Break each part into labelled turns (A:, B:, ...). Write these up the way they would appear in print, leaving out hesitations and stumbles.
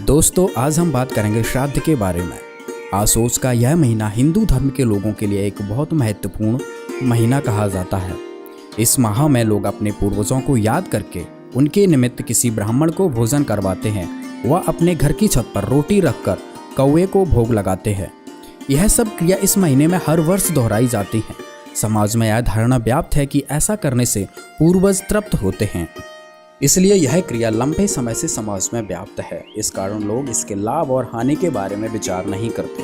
A: दोस्तों, आज हम बात करेंगे श्राद्ध के बारे में। आसोच का यह महीना हिंदू धर्म के लोगों के लिए एक बहुत महत्वपूर्ण महीना कहा जाता है। इस माह में लोग अपने पूर्वजों को याद करके उनके निमित्त किसी ब्राह्मण को भोजन करवाते हैं व अपने घर की छत पर रोटी रखकर कौवे को भोग लगाते हैं। यह सब क्रिया इस महीने में हर वर्ष दोहराई जाती है। समाज में यह धारणा व्याप्त है कि ऐसा करने से पूर्वज तृप्त होते हैं, इसलिए यह क्रिया लंबे समय से समाज में व्याप्त है। इस कारण लोग इसके लाभ और हानि के बारे में विचार नहीं करते।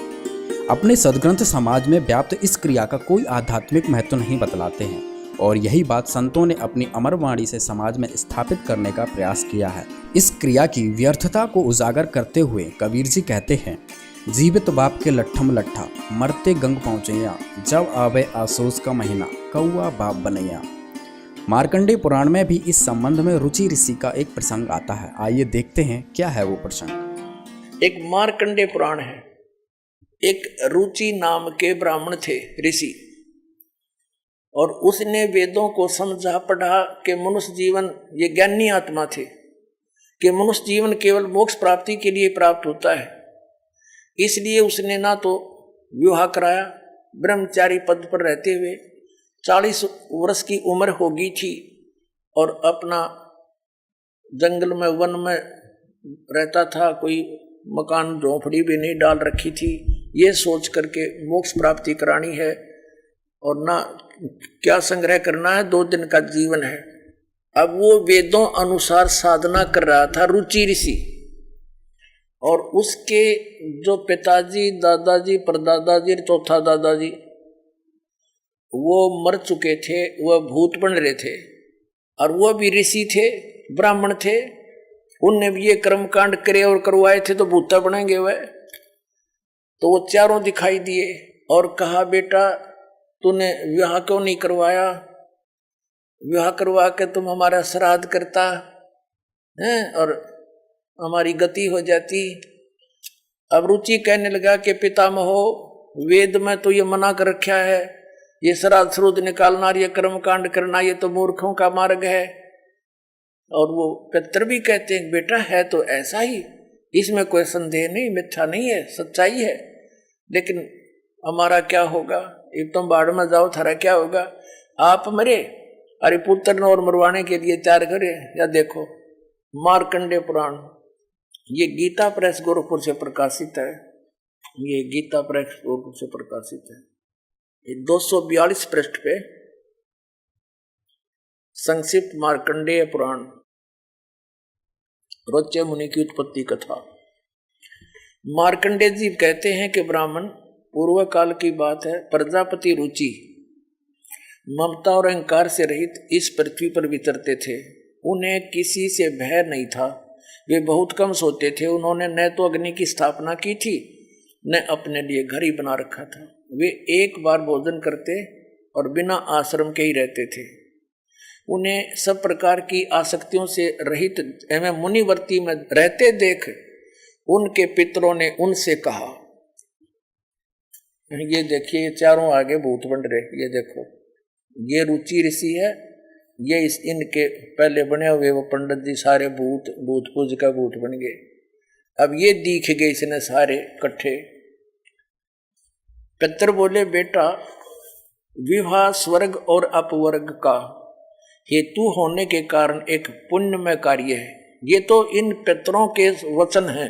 A: अपने सद्ग्रंथ समाज में व्याप्त इस क्रिया का कोई आध्यात्मिक महत्व नहीं बतलाते हैं और यही बात संतों ने अपनी अमर वाणी से समाज में स्थापित करने का प्रयास किया है। इस क्रिया की व्यर्थता को उजागर करते हुए कबीर जी कहते हैं, जीवित बाप के लट्ठम लट्ठा, मरते गंग पहुँचैया, जब आवे आसोस का महीना, कौआ बाप बनैया। मार्कंडेय पुराण में भी इस संबंध में रुचि ऋषि का एक प्रसंग आता है। आइए देखते हैं क्या है वो प्रसंग।
B: एक मार्कंडेय पुराण है। एक रुचि नाम के ब्राह्मण थे, ऋषि, और उसने वेदों को समझा पढ़ा कि मनुष्य जीवन, ये ज्ञानी आत्मा थे कि मनुष्य जीवन केवल मोक्ष प्राप्ति के लिए प्राप्त होता है। इसलिए उसने ना तो विवाह कराया, ब्रह्मचारी पद पर रहते हुए 40 वर्ष की उम्र हो गई थी और अपना जंगल में, वन में रहता था। कोई मकान झोंपड़ी भी नहीं डाल रखी थी। ये सोच करके मोक्ष प्राप्ति करानी है और ना क्या संग्रह करना है, 2 दिन का जीवन है। अब वो वेदों अनुसार साधना कर रहा था, रुचि ऋषि। और उसके जो पिताजी, दादाजी, परदादाजी, चौथा दादाजी, वो मर चुके थे, वह भूत बन रहे थे और वह भी ऋषि थे, ब्राह्मण थे। उनने भी ये कर्म कांड करे और करवाए थे तो भूता बनेंगे वह। तो वो चारों दिखाई दिए और कहा, बेटा तूने विवाह क्यों नहीं करवाया? विवाह करवा के तुम हमारा श्राद्ध करता है और हमारी गति हो जाती। अब रुचि कहने लगा कि पितामहो, वेद में तो ये मना कर रखा है, ये श्राद्ध श्रुद्ध निकालना, ये कर्म कांड करना, ये तो मूर्खों का मार्ग है। और वो पितर भी कहते हैं, बेटा है तो ऐसा ही, इसमें कोई संदेह नहीं, मिथ्या नहीं है, सच्चाई है। लेकिन हमारा क्या होगा? एक तुम बाढ़ में जाओ, थारा क्या होगा? आप मरे, अरे पुत्र और मरवाने के लिए तैयार करे। या देखो मार्कंडेय पुराण, ये गीता प्रेस गोरखपुर से प्रकाशित है। ये गीता प्रेस गोरखपुर से प्रकाशित है। 242 पृष्ठ पे संक्षिप्त मार्कंडेय पुराण, रोच्य मुनि की उत्पत्ति कथा। मार्कंडेय जी कहते हैं कि ब्राह्मण, पूर्व काल की बात है, प्रजापति रुचि ममता और अहंकार से रहित इस पृथ्वी पर विचरते थे। उन्हें किसी से भय नहीं था, वे बहुत कम सोते थे। उन्होंने न तो अग्नि की स्थापना की थी, न अपने लिए घर ही बना रखा था। वे एक बार भोजन करते और बिना आश्रम के ही रहते थे। उन्हें सब प्रकार की आसक्तियों से रहित एवं मुनिवर्ती में रहते देख उनके पितरों ने उनसे कहा, ये देखिए चारों आगे भूत बन रहे, ये देखो ये रुचि ऋषि है, ये इनके पहले बने हुए वो पंडित जी सारे भूत पूज का भूत बन गए। अब ये दिख गए इसने सारे इकट्ठे। पितर बोले, बेटा विवाह स्वर्ग और अपवर्ग का हेतु होने के कारण एक पुण्यमय कार्य है। ये तो इन पितरों के वचन हैं,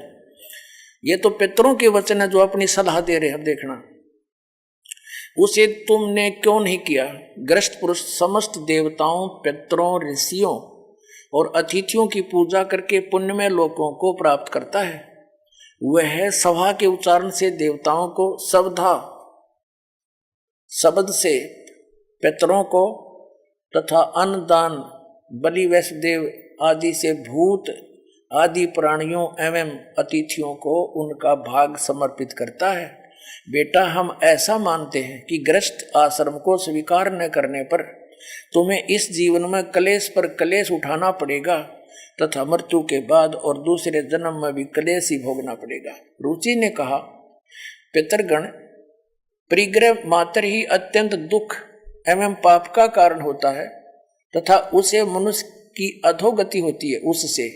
B: ये तो पितरों के वचन है जो अपनी सलाह दे रहे हैं। अब देखना, उसे तुमने क्यों नहीं किया? ग्रस्त पुरुष समस्त देवताओं, पितरों, ऋषियों और अतिथियों की पूजा करके पुण्यमय लोकों को प्राप्त करता है। वह सभा के उच्चारण से देवताओं को, शब्द से पितरों को तथा अन्नदान, बलि, वैष्णदेव आदि से भूत आदि प्राणियों एवं अतिथियों को उनका भाग समर्पित करता है। बेटा, हम ऐसा मानते हैं कि गृहस्थ आश्रम को स्वीकार न करने पर तुम्हें इस जीवन में क्लेश पर क्लेश उठाना पड़ेगा तथा मृत्यु के बाद और दूसरे जन्म में भी क्लेश ही भोगना पड़ेगा। रुचि ने कहा, पितरगण, परिग्रह मात्र ही अत्यंत दुख एवं पाप का कारण होता है तथा उसे मनुष्य की अधोगति होती है। उससे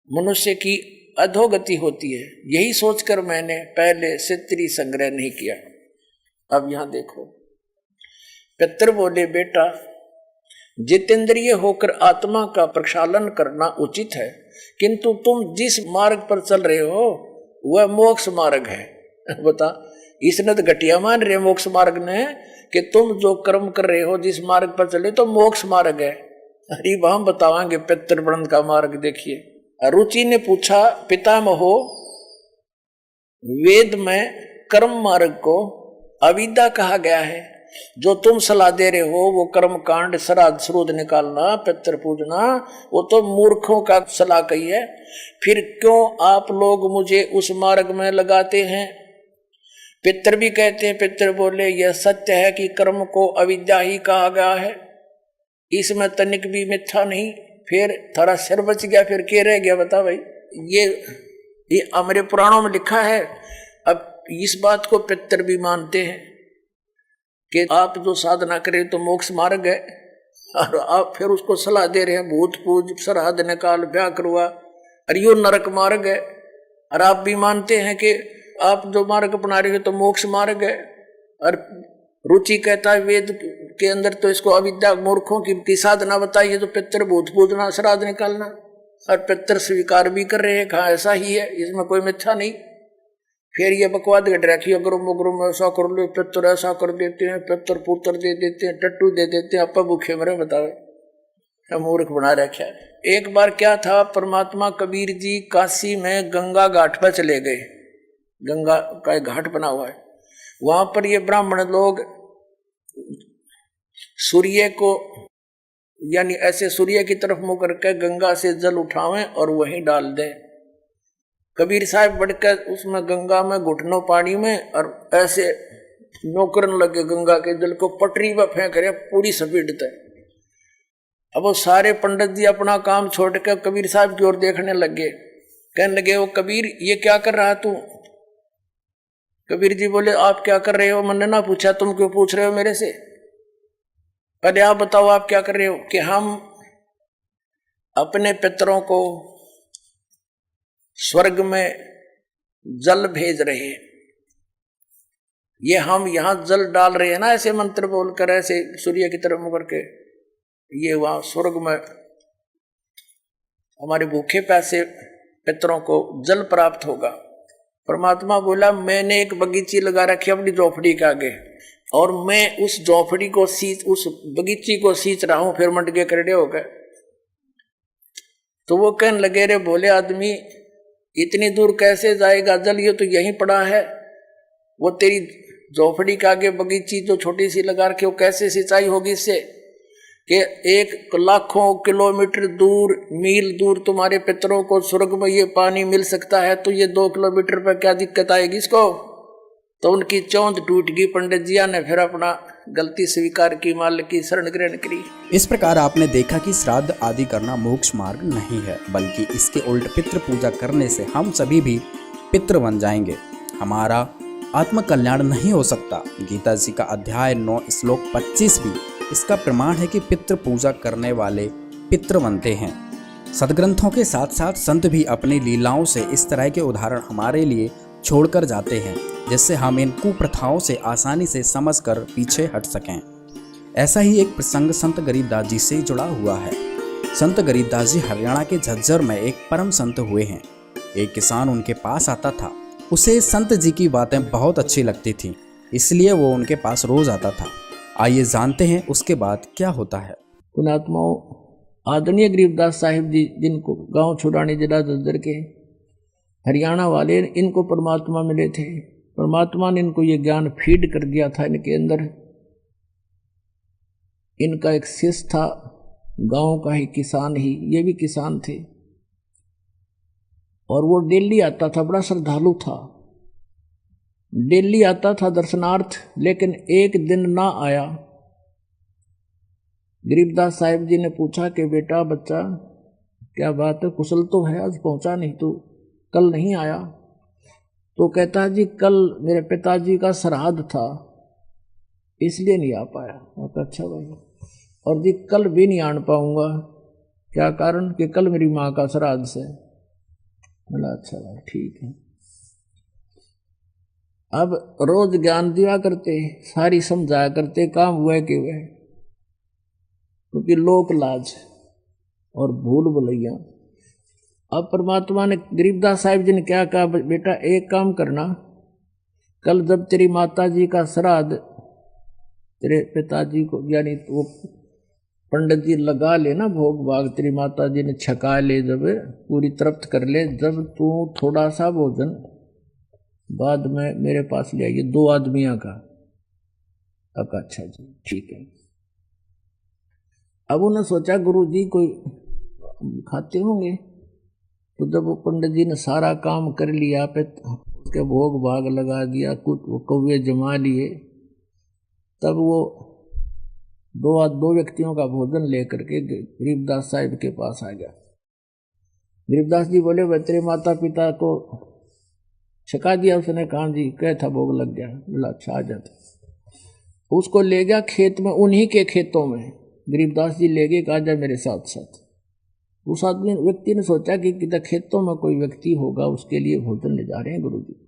B: मनुष्य की अधोगति होती है। यही सोचकर मैंने पहले से त्रिसंग्रह नहीं किया। अब यहां देखो, पितर बोले बेटा जितेंद्रिय होकर आत्मा का प्रक्षालन करना उचित है, किंतु तुम जिस मार्ग पर चल रहे हो वह मोक्ष मार्ग है। बता, इसने तो घटिया मान रहे मोक्ष मार्ग ने कि तुम जो कर्म कर रहे हो जिस मार्ग पर चले तो मोक्ष मार्ग है। अरे हम बतावांगे पितृवृंद का मार्ग। देखिए रुचि ने पूछा, पितामहो वेद में कर्म मार्ग को अविद्या कहा गया है, जो तुम सलाह दे रहे हो वो कर्म कांड श्राद्ध श्रुद्ध निकालना पितृ पूजना वो तो मूर्खों का सलाह कही है, फिर क्यों आप लोग मुझे उस मार्ग में लगाते हैं। पितर भी कहते हैं, पितर बोले यह सत्य है कि कर्म को अविद्या ही कहा गया है, इसमें तनिक भी मिथ्या नहीं। फिर थारा सिर बच गया, फिर क्या रह गया बता भाई। ये हमारे पुराणों में लिखा है। अब इस बात को पितर भी मानते हैं कि आप जो साधना करें तो मोक्ष मार्ग है, और आप फिर उसको सलाह दे रहे हैं भूत पूज श्राद्ध निकाल ब्याह करवा, और यो नरक मार्ग है। और आप भी मानते हैं कि आप जो मार्ग अपना रहे हो तो मोक्ष मार्ग है। और रुचि कहता है वेद के अंदर तो इसको अविद्या मूर्खों की साधना बताइए, तो पितर भूत पूजना श्राद्ध निकालना, और पितर स्वीकार भी कर रहे हैं, कहा ऐसा ही है, इसमें कोई मिथ्या नहीं। फिर ये बकवाद घट रखी, अगर मुगरुम ऐसा कर लो, पितर ऐसा कर देते हैं, पितर पुत्र दे देते हैं, टट्टू दे देते हैं, आपा भूखे मरे बतावे, मूर्ख बना रखा है। एक बार क्या था, परमात्मा कबीर जी काशी में गंगा घाट पर चले गए। गंगा का एक घाट बना हुआ है, वहां पर ये ब्राह्मण लोग सूर्य को यानी ऐसे सूर्य की तरफ मुंह करके गंगा से जल उठावें और वहीं डाल दें। कबीर साहब बढ़कर उसमें गंगा में घुटनों पानी में और ऐसे नौकरन लगे गंगा के जल को पटरी पर फेंक रहे पूरी स्पीड तक। अब वो सारे पंडित जी अपना काम छोड़ कर कबीर साहब की ओर देखने लगे, कहने लगे वो कबीर ये क्या कर रहा तू। कबीर जी बोले आप क्या कर रहे हो, मैंने ना पूछा, तुम क्यों पूछ रहे हो मेरे से, पहले आप बताओ आप क्या कर रहे हो। कि हम अपने पितरों को स्वर्ग में जल भेज रहे हैं, ये हम यहां जल डाल रहे हैं ना ऐसे मंत्र बोलकर ऐसे सूर्य की तरफ मुंह करके, ये वहां स्वर्ग में हमारे भूखे प्यासे पितरों को जल प्राप्त होगा। परमात्मा बोला मैंने एक बगीची लगा रखी अपनी झोपड़ी के आगे, और मैं उस झोपड़ी को उस बगीची को सींच रहा हूं। फिर मंड के करड़े हो गए। तो वो कहने लगे रे भोले आदमी इतनी दूर कैसे जाएगा जल, ये तो यहीं पड़ा है। वो तेरी झोपड़ी के आगे बगीची जो छोटी सी लगा रखी वो कैसे सिंचाई होगी इससे, कि एक लाखों किलोमीटर दूर मील दूर तुम्हारे पितरों को स्वर्ग में ये पानी मिल सकता है, तो ये 2 किलोमीटर पर क्या दिक्कत आएगी इसको। तो उनकी चौंध टूट गई। पंडित जिया ने फिर अपना गलती स्वीकार की, माल की शरण ग्रहण करी।
A: इस प्रकार आपने देखा कि श्राद्ध आदि करना मोक्ष मार्ग नहीं है, बल्कि इसके उल्ट पितृ पूजा करने से हम सभी भी पितृ बन जाएंगे, हमारा आत्म कल्याण नहीं हो सकता। गीता जी का अध्याय 9 श्लोक 25 भी इसका प्रमाण है कि पितृ पूजा करने वाले पितृ बनते हैं। सदग्रंथों के साथ साथ संत भी अपनी लीलाओं से इस तरह के उदाहरण हमारे लिए छोड़कर जाते हैं, जिससे हम इन कुप्रथाओं से आसानी से समझकर पीछे हट सकें। ऐसा ही एक प्रसंग संत गरीबदास जी से जुड़ा हुआ है। संत गरीबदास जी हरियाणा के झज्जर में एक परम संत हुए हैं। एक किसान उनके पास आता था, उसे संत जी की बातें बहुत अच्छी लगती थी, इसलिए वो उनके पास रोज आता था। आइए जानते हैं उसके बाद क्या होता है।
B: पुणात्माओं, आदरणीय गरीबदास साहिब जी जिनको गांव छुड़ानी जिला झज्जर के हरियाणा वाले, इनको परमात्मा मिले थे। परमात्मा ने इनको ये ज्ञान फीड कर दिया था इनके अंदर। इनका एक शिष्य था गांव का ही किसान ही, ये भी किसान थे, और वो डेली आता था, बड़ा श्रद्धालु था, डेली आता था दर्शनार्थ, लेकिन एक दिन ना आया। गरीबदास साहिब जी ने पूछा कि बेटा बच्चा क्या बात है, कुशल तो है, आज पहुंचा नहीं तू, कल नहीं आया। तो कहता है जी कल मेरे पिताजी का श्राद्ध था इसलिए नहीं आ पाया। अच्छा भाई, और जी कल भी नहीं आन पाऊंगा, क्या कारण, कि कल मेरी माँ का श्राद्ध से। बोला अच्छा भाई ठीक है। अब रोज ज्ञान दिया करते, सारी समझाया करते, काम हुआ कि वह, क्योंकि लोक लाज और भूल भुलैया। अब परमात्मा ने गरीबदास साहिब जी ने क्या कहा, बेटा एक काम करना, कल जब तेरी माता जी का श्राद्ध तेरे पिताजी को यानी वो पंडित जी लगा लेना भोग भाग, तेरी माता जी ने छका ले, जब पूरी तृप्त कर ले, जब तू थोड़ा सा भोजन बाद में मेरे पास ले आइए, 2 आदमियों का। अब अच्छा जी ठीक है। अब उन्होंने सोचा गुरु जी कोई खाते होंगे, तो जब वो पंडित जी ने सारा काम कर लिया, पे उसके भोग भाग लगा दिया, कुछ वो कौवे जमा लिए, तब वो दो व्यक्तियों का भोजन लेकर के गरीबदास साहिब के पास आ गया। गरीबदास जी बोले भाई तेरे माता पिता को छका दिया? उसने कहा जी, क्या था भोग लग गया। बोला अच्छा आ जाता। उसको ले गया खेत में, उन्हीं के खेतों में गरीबदास जी ले गए, कहा जा मेरे साथ साथ। उस आदमी व्यक्ति ने सोचा कि किधर खेतों में कोई व्यक्ति होगा, उसके लिए भोजन ले जा रहे हैं गुरु जी।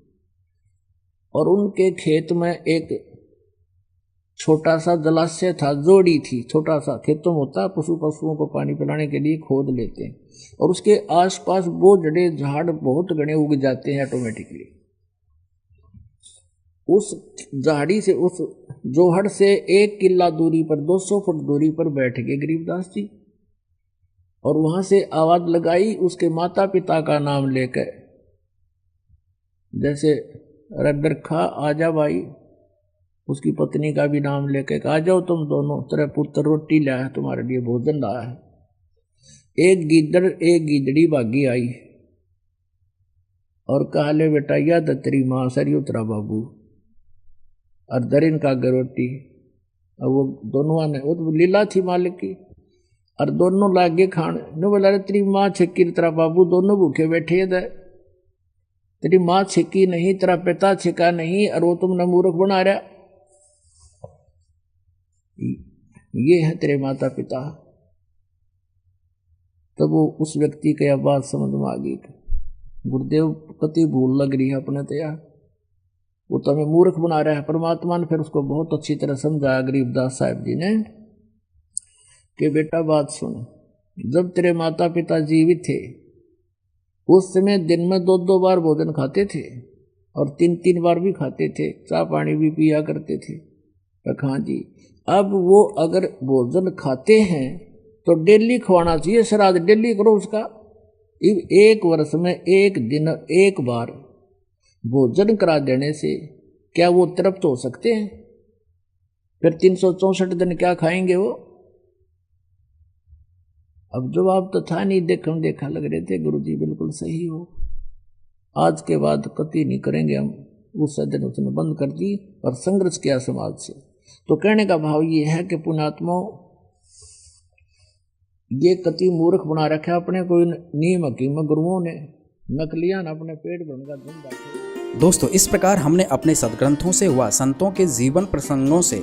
B: और उनके खेत में एक छोटा सा जलाशय था, जोड़ी थी, छोटा सा खेतों में होता, पशुओं को पानी पिलाने के लिए खोद लेते हैं, और उसके आसपास वो जड़े झाड़ बहुत घने उग जाते हैं ऑटोमेटिकली। उस झाड़ी से, उस जोहड़ से 1 किला दूरी पर, 200 फुट दूरी पर बैठ गए गरीबदास जी, और वहां से आवाज लगाई उसके माता पिता का नाम लेकर, जैसे रखा आजा भाई, उसकी पत्नी का भी नाम लेकर आ जाओ तुम दोनों, तेरा पुत्र रोटी लाया है, तुम्हारे लिए भोजन लाया है। एक गीदड़ एक गीदड़ी भागी आई और कहा ले बेटा याद तेरी माँ सरी उतरा बाबू, और दरिन का रोटी। और वो दोनों ने, वो तो लीला थी मालिक की, और दोनों लागे खाने। ने बोला तेरी माँ छिक्की तेरा बाबू, दोनों भूखे बैठे दे, तेरी माँ छिक्की नहीं, तेरा पिता छिका नहीं, और वो तुमने मूर्ख बना रहा, ये है तेरे माता पिता। तब वो उस व्यक्ति की बात समझ में आ गई, गुरुदेव कति भूल लग रही है अपने तो यार, वो तो हमें मूर्ख बना रहा है। परमात्मा ने फिर उसको बहुत अच्छी तरह समझाया गरीबदास साहिब जी ने कि बेटा बात सुन, जब तेरे माता पिता जीवित थे उस समय दिन में 2-2 बार भोजन खाते थे, और 3-3 बार भी खाते थे, चाय पानी भी पिया करते थे। हाँ जी, अब वो अगर भोजन खाते हैं तो डेली खवाना चाहिए, श्राद्ध डेली करो उसका। 1 वर्ष में 1 दिन 1 बार भोजन करा देने से क्या वो तृप्त हो सकते हैं? फिर 364 दिन क्या खाएंगे वो? अब जवाब तो था नहीं, देखा लग रहे थे गुरु जी बिल्कुल सही हो, आज के बाद कति नहीं करेंगे हम। उस दिन उसने बंद कर दी और संघर्ष किया समाज से। तो कहने का भाव ये है कि पुण्यात्माओं, ये कति मूर्ख बना रखा अपने कोई नीम हकीम गुरुओं ने, नकलियां ने अपने पेट भरने का धंधा।
A: दोस्तों, इस प्रकार हमने अपने सदग्रंथों से व संतों के जीवन प्रसंगों से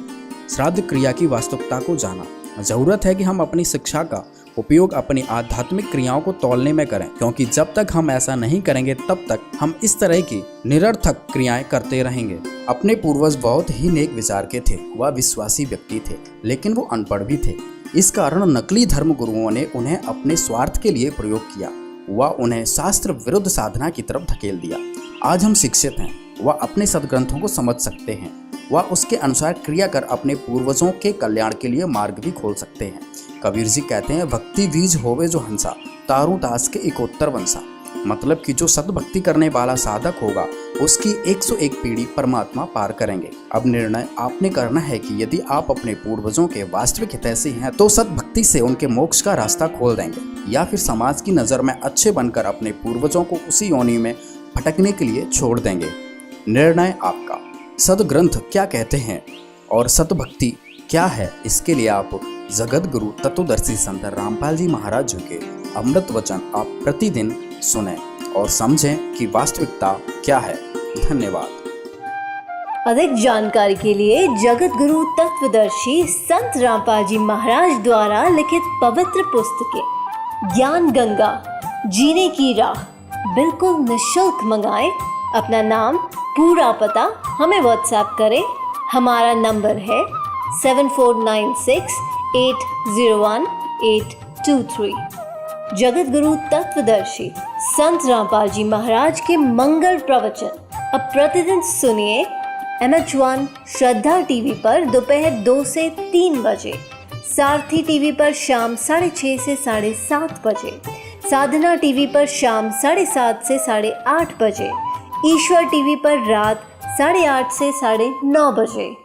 A: श्राद्ध क्रिया की वास्तविकता को जाना। जरूरत है कि हम अपनी शिक्षा का उपयोग अपनी आध्यात्मिक क्रियाओं को तौलने में करें, क्योंकि जब तक हम ऐसा नहीं करेंगे तब तक हम इस तरह की निरर्थक क्रियाएं करते रहेंगे। अपने पूर्वज बहुत ही नेक विचार के थे, वह विश्वासी व्यक्ति थे, लेकिन वो अनपढ़ भी थे। इस कारण नकली धर्म गुरुओं ने उन्हें अपने स्वार्थ के लिए प्रयोग किया, वह उन्हें शास्त्र विरुद्ध साधना की तरफ धकेल दिया। आज हम शिक्षित हैं, वह अपने सदग्रंथों को समझ सकते हैं, वह उसके अनुसार क्रिया कर अपने पूर्वजों के कल्याण के लिए मार्ग भी खोल सकते हैं। कबीर जी कहते हैं, भक्ति बीज होवे जो हंसा, तारू दास के इकोत्तर वंशा। मतलब कि जो सद्भक्ति करने वाला साधक होगा उसकी 101 पीढ़ी परमात्मा पार करेंगे। अब निर्णय आपने करना है कि यदि आप अपने पूर्वजों के वास्तविक हितैषी हैं तो सद्भक्ति से उनके मोक्ष का रास्ता खोल देंगे, या फिर समाज की नज़र में अच्छे बनकर अपने पूर्वजों को उसी योनि में भटकने के लिए छोड़ देंगे। निर्णय आपका। सदग्रंथ क्या कहते हैं और सद्भक्ति क्या है, इसके लिए आप जगत गुरु तत्वदर्शी संत रामपाल जी महाराज जी के अमृत वचन आप प्रतिदिन सुने और समझें कि वास्तविकता क्या है। धन्यवाद।
C: अधिक जानकारी के लिए जगत गुरु तत्वदर्शी संत रामपाल जी महाराज द्वारा लिखित पवित्र पुस्तकें ज्ञान गंगा, जीने की राह, बिल्कुल निशुल्क मंगाएं। अपना नाम, पूरा पता हमें व्हाट्सएप करें। हमारा नंबर है 7496801823। जगत गुरु तत्वदर्शी संत रामपाल जी महाराज के मंगल प्रवचन अब प्रतिदिन सुनिए MH1 श्रद्धा टीवी पर दोपहर 2 से 3 बजे, सारथी टीवी पर शाम 6:30 से 7:30 बजे, साधना टीवी पर शाम 7:30 से 8:30 बजे, ईश्वर टीवी पर रात 8:30 से 9:30 बजे।